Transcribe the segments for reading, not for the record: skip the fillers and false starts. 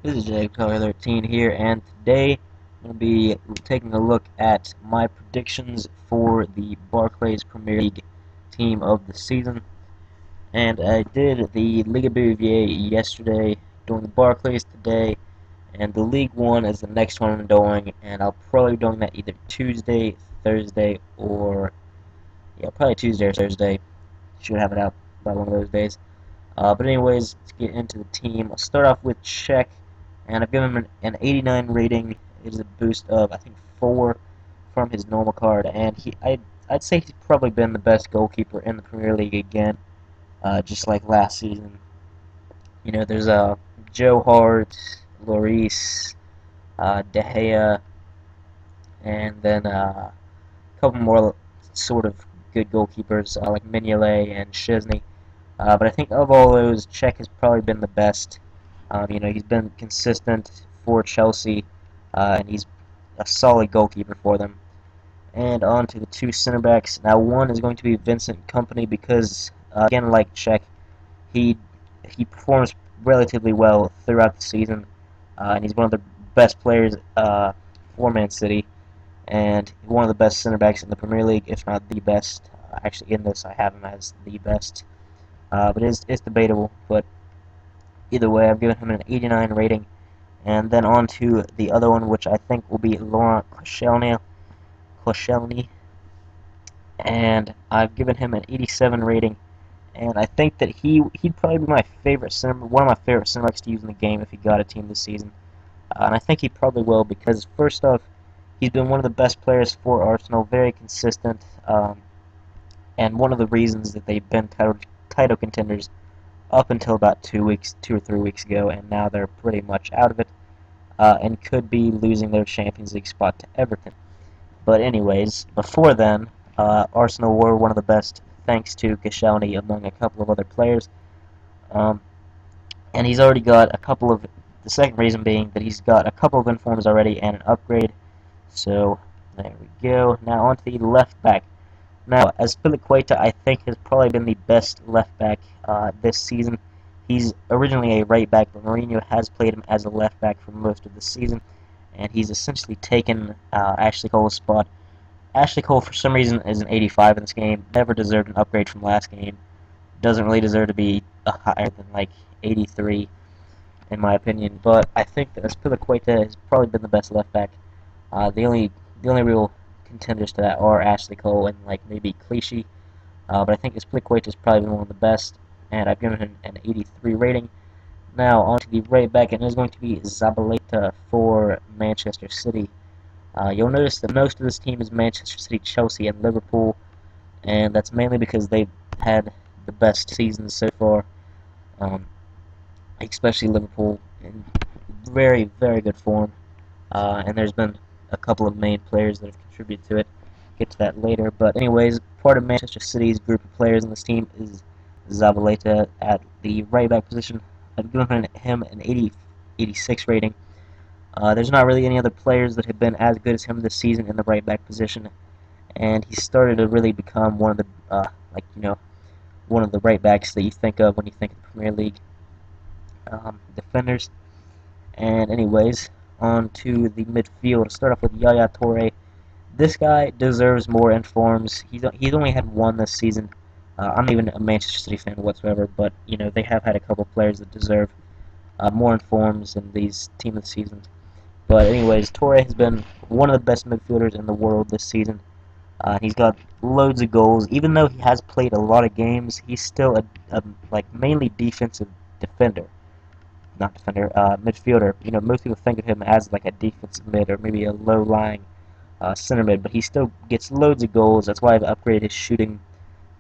This is Jake Color 13 here, and today I'm going to be taking a look at my predictions for the Barclays Premier League team of the season. And I did the Liga BPL yesterday, doing the Barclays today, and the League One is the next one I'm doing, and I'll probably be doing that either Tuesday, Thursday, or probably Tuesday or Thursday. Should have it out by one of those days. But anyways, let's get into the team. I'll start off with Czech, and I've given him an 89 rating. It is a boost of, I think, 4 from his normal card, and I'd say he's probably been the best goalkeeper in the Premier League again, just like last season. There's Joe Hart, Lloris, De Gea, and then a couple more sort of good goalkeepers like Mignolet and Szczesny. But I think of all those, Czech has probably been the best. He's been consistent for Chelsea, and he's a solid goalkeeper for them. And on to the two center backs. Now, one is going to be Vincent Kompany because, again, like Czech, he he performs relatively well throughout the season, and he's one of the best players for Man City, and one of the best center backs in the Premier League, if not the best. Actually, in this, I have him as the best, but it's debatable. But either way, I've given him an 89 rating. And then on to the other one, which I think will be Laurent Koscielny, and I've given him an 87 rating. And I think that he'd probably be my favorite one of my favorite center backs to use in the game if he got a team this season. And I think he probably will because first off, he's been one of the best players for Arsenal, very consistent, and one of the reasons that they've been title contenders up until about 2 or 3 weeks ago, and now they're pretty much out of it, and could be losing their Champions League spot to Everton. But anyways, before then, Arsenal were one of the best thanks to Koscielny among a couple of other players. Um, and he's already got a couple of, the second reason being that he's got a couple of informs already and an upgrade. So, there we go. Now on to the left back. Now, Azpilicueta, I think, has probably been the best left back this season. He's originally a right back, but Mourinho has played him as a left back for most of the season, and he's essentially taken Ashley Cole's spot. Ashley Cole, for some reason, is an 85 in this game. Never deserved an upgrade from last game. Doesn't really deserve to be higher than like 83, in my opinion. But I think that Azpilicueta has probably been the best left back. The only real contenders to that are Ashley Cole and like maybe Clichy. But I think Azpilicueta is probably one of the best, and I've given him an 83 rating. Now on to the right back, and it is going to be Zabaleta for Manchester City. You'll notice that most of this team is Manchester City, Chelsea, and Liverpool, and that's mainly because they've had the best seasons so far, um, especially Liverpool in very, very good form. And there's been a couple of main players that have contributed to it. Get to that later. But anyways, part of Manchester City's group of players in this team is Zabaleta at the right back position. I've given him an 86 rating. There's not really any other players that have been as good as him this season in the right back position, and he started to really become one of the one of the right backs that you think of when you think of the Premier League defenders. And anyways, on to the midfield. Start off with Yaya Toure. This guy deserves more informs. He's only had one this season. I'm not even a Manchester City fan whatsoever, but they have had a couple players that deserve more informs in these team of the seasons. But anyways, Toure has been one of the best midfielders in the world this season. He's got loads of goals. Even though he has played a lot of games, he's still a like mainly defensive defender, not defender, midfielder. Most people think of him as like a defensive mid or maybe a low-lying center mid, but he still gets loads of goals. That's why I've upgraded his shooting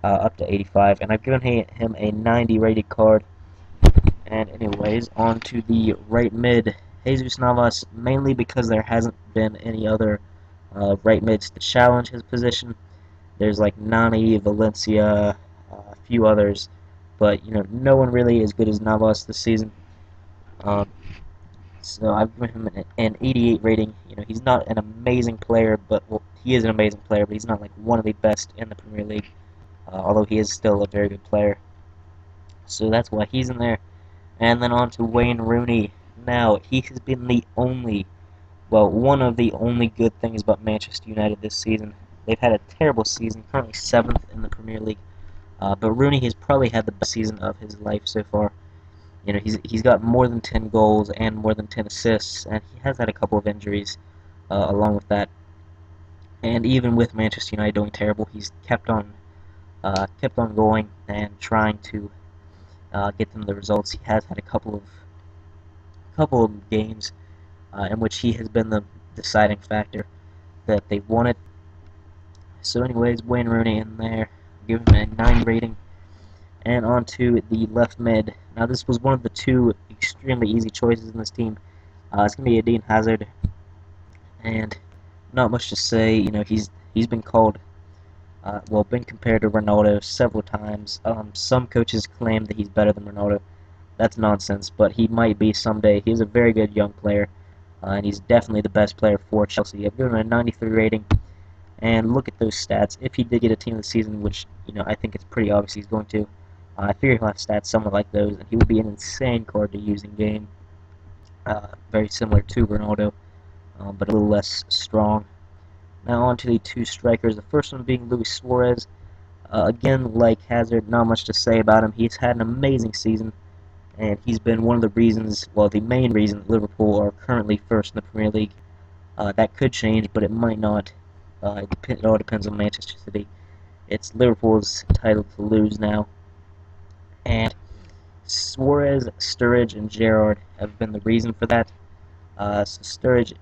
up to 85, and I've given him a 90 rated card. And anyways, on to the right mid, Jesus Navas, mainly because there hasn't been any other right mids to challenge his position. There's like Nani, Valencia, a few others, but no one really as good as Navas this season. Um, so I've given him an 88 rating. He's not an amazing player, but well, he is an amazing player, but he's not like one of the best in the Premier League. Although he is still a very good player. So that's why he's in there. And then on to Wayne Rooney. Now, he has been one of the only good things about Manchester United this season. They've had a terrible season, currently 7th in the Premier League. But Rooney has probably had the best season of his life so far. You know, he's got more than 10 goals and more than 10 assists, and he has had a couple of injuries along with that. And even with Manchester United doing terrible, he's kept on going and trying to get them the results. He has had a couple of games in which he has been the deciding factor that they've won it. So, anyways, Wayne Rooney in there, give him a 9 rating. And on to the left mid. Now, this was one of the two extremely easy choices in this team. It's going to be Eden Hazard, and not much to say. You know, he's been called, been compared to Ronaldo several times. Some coaches claim that he's better than Ronaldo. That's nonsense, but he might be someday. He's a very good young player, and he's definitely the best player for Chelsea. I've given him a 93 rating, and look at those stats. If he did get a team of the season, which I think it's pretty obvious he's going to, I figure he'll have stats somewhat like those, and he would be an insane card to use in game. Very similar to Ronaldo, but a little less strong. Now on to the two strikers. The first one being Luis Suarez. Again, like Hazard, not much to say about him. He's had an amazing season, and he's been one of the reasons, well, the main reason that Liverpool are currently first in the Premier League. That could change, but it might not. It all depends on Manchester City. It's Liverpool's title to lose now. And Suarez, Sturridge, and Gerrard have been the reason for that. Suarez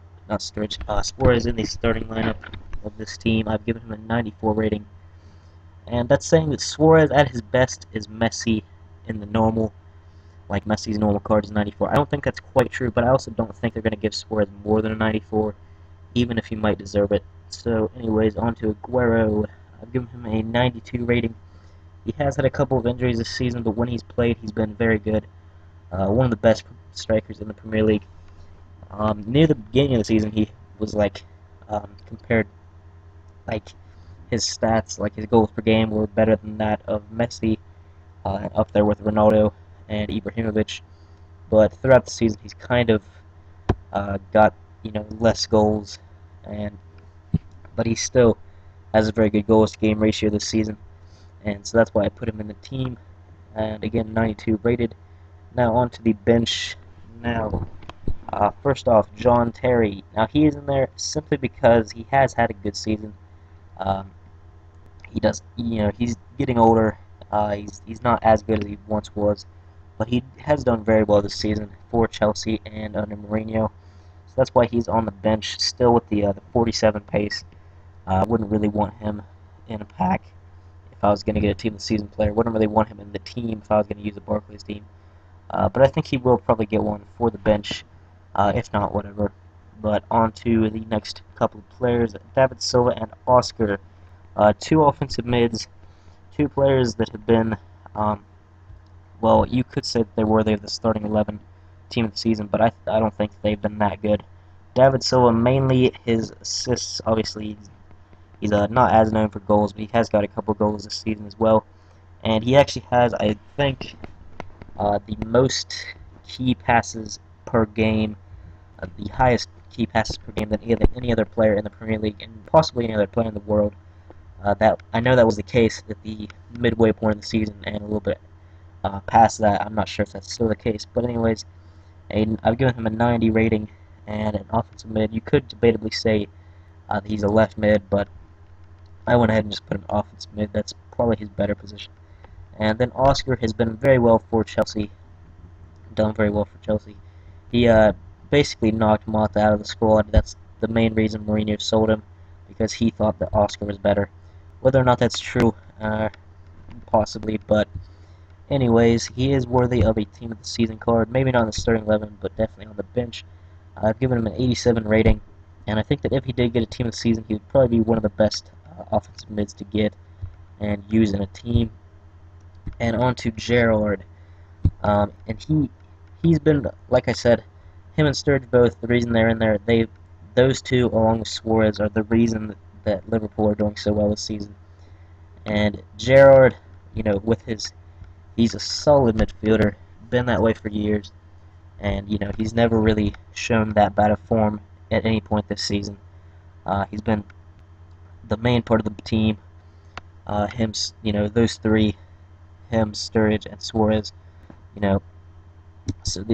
in the starting lineup of this team. I've given him a 94 rating. And that's saying that Suarez at his best is Messi in the normal, like Messi's normal card is 94. I don't think that's quite true, but I also don't think they're going to give Suarez more than a 94, even if he might deserve it. So, anyways, on to Aguero. I've given him a 92 rating. He has had a couple of injuries this season, but when he's played, he's been very good. One of the best strikers in the Premier League. Near the beginning of the season, he was compared, like his stats, like his goals per game, were better than that of Messi, up there with Ronaldo and Ibrahimovic. But throughout the season, he's kind of got less goals, but he still has a very good goals to game ratio this season, and so that's why I put him in the team. And again, 92 rated. Now on to the bench. Now, first off, John Terry. Now he is in there simply because he has had a good season. Um, he's getting older. He's not as good as he once was, but he has done very well this season for Chelsea and under Mourinho. So that's why he's on the bench still with the 47 pace. I wouldn't really want him in a pack if I was going to get a team of the season player. Wouldn't really want him in the team if I was going to use a Barclays team. But I think he will probably get one for the bench, if not, whatever. But on to the next couple of players, David Silva and Oscar. Two offensive mids, two players that have been, you could say that they're worthy of the starting 11 team of the season, but I don't think they've been that good. David Silva, mainly his assists, obviously, he's not as known for goals, but he has got a couple goals this season as well. And he actually has, I think, the most key passes per game, the highest key passes per game than any other player in the Premier League, and possibly any other player in the world. That I know that was the case at the midway point of the season, and a little bit past that. I'm not sure if that's still the case, but anyways, I've given him a 90 rating, and an offensive mid. You could debatably say that he's a left mid, but I went ahead and just put him offensive mid. That's probably his better position. And then Oscar has been very well for Chelsea, done very well for Chelsea. He basically knocked Mata out of the squad. That's the main reason Mourinho sold him, because he thought that Oscar was better. Whether or not that's true, possibly, but anyways, he is worthy of a team of the season card. Maybe not in the starting 11, but definitely on the bench. I've given him an 87 rating, and I think that if he did get a team of the season, he would probably be one of the best offensive mids to get and use in a team. And on to Gerrard. And he's been, like I said, him and Sturridge both. The reason they're in there, those two along with Suarez are the reason that Liverpool are doing so well this season. And Gerrard, he's a solid midfielder, been that way for years, and he's never really shown that bad of form at any point this season. He's been the main part of the team. Those three, him, Sturridge, and Suarez. You know,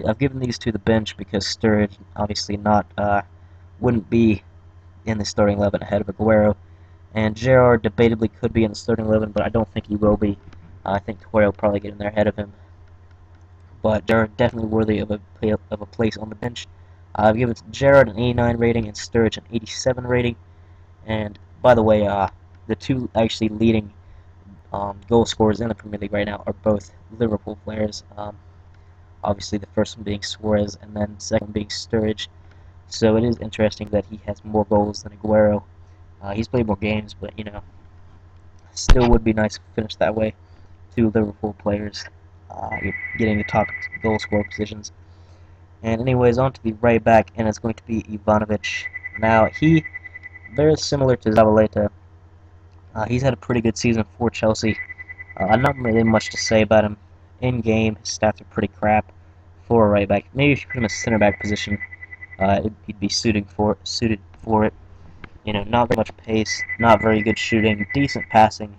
I've given these to the bench because Sturridge obviously not wouldn't be in the starting 11 ahead of Aguero, and Gerrard debatably could be in the starting 11, but I don't think he will be. I think Aguero will probably get in there ahead of him, but Gerrard definitely worthy of a place on the bench. I've given Gerrard an 89 rating and Sturridge an 87 rating. And by the way, the two actually leading goal scorers in the Premier League right now are both Liverpool players. Obviously, the first one being Suarez, and then the second one being Sturridge. So it is interesting that he has more goals than Aguero. He's played more games, but still would be nice to finish that way. Two Liverpool players getting the top goal scorer positions. And anyways, on to the right back, and it's going to be Ivanovic. Now, he, very similar to Zabaleta, he's had a pretty good season for Chelsea. Not really much to say about him. In game, his stats are pretty crap for a right back. Maybe if you put him in a center back position, he'd be suited for it. Not very much pace, not very good shooting, decent passing,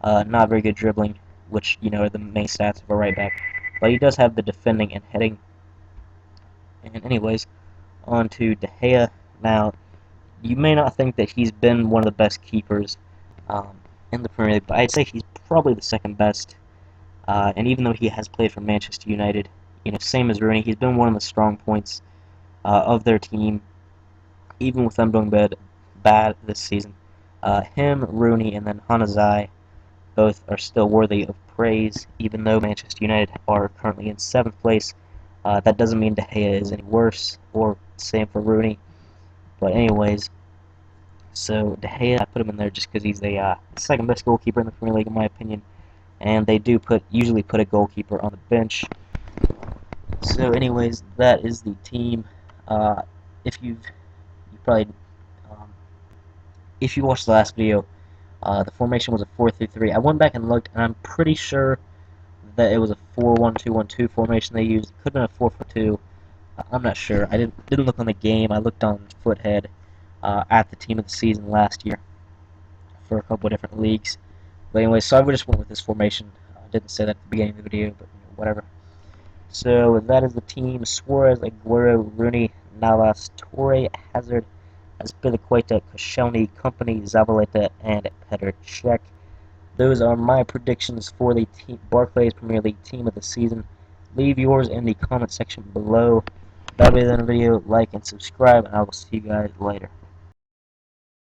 not very good dribbling, which are the main stats of a right back. But he does have the defending and heading. And anyways, on to De Gea. Now, you may not think that he's been one of the best keepers in the Premier League, but I'd say he's probably the second best. And even though he has played for Manchester United, same as Rooney, he's been one of the strong points of their team, even with them doing bad this season. Him, Rooney, and then Hanazai both are still worthy of praise, even though Manchester United are currently in 7th place. That doesn't mean De Gea is any worse, or same for Rooney. But anyways, so De Gea, I put him in there just because he's the second best goalkeeper in the Premier League, in my opinion. And they do usually put a goalkeeper on the bench. So anyways, that is the team. If you probably um, if you watched the last video, the formation was a 4-3-3. I went back and looked, and I'm pretty sure that it was a 4-1-2-1-2 formation they used. It could have been a 4-4-2. I'm not sure. I didn't look on the game. I looked on Foothead at the team of the season last year for a couple of different leagues. But anyway, so I just went with this formation. I didn't say that at the beginning of the video, but whatever. So that is the team: Suarez, Aguero, Rooney, Navas, Torre, Hazard, Azpilicueta, Koscielny, Company, Zabaleta, and Petr Cech. Those are my predictions for the Barclays Premier League team of the season. Leave yours in the comment section below. That'll be the end of the video. Like and subscribe, and I will see you guys later.